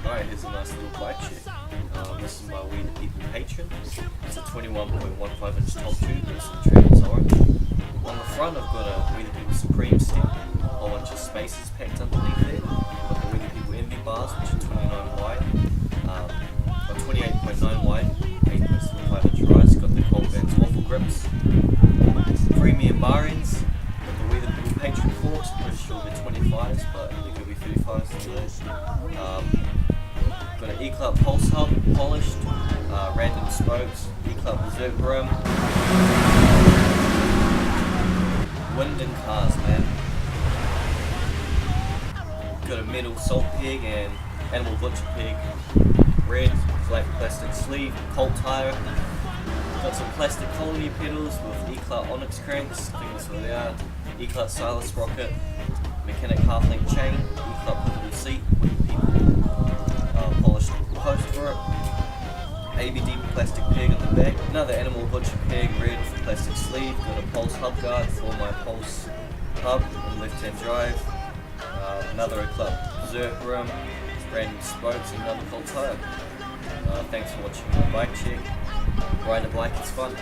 Alright, here's a nice little bike check. This is my WTP Patron. It's a 21.15 inch top tube with some trims orange. On the front I've got a WTP Supreme stick, a whole bunch of spaces packed underneath it. I've got the WTP Envy bars, which are 29 wide, or 28.9 wide, 8.75 inch rise. Got the Cold Bands waffle grips, premium bar ends. Got the WTP Patron forks, pretty sure they're 25s, but they could be 35s today. Got an E-Club pulse hub, polished, random spokes, E-Club Berserk rim. Wind and cars, man. Got a metal salt peg and animal butcher peg. Red, black plastic sleeve, Colt tire. Got some plastic colony pedals with E-Club Onyx cranks, I think that's what they are. E-Club stylus sprocket, mechanic half-link chain, E-Club pivotal seat with people polished post for it. ABD plastic peg in the back. Another animal butcher peg, red with plastic sleeve. Got a pulse hub guard for my pulse hub and left-hand drive. Another E-Club Berserk rim, random spokes, and another Colt tire. Thanks for watching my bike check. Rideabike, it's fun.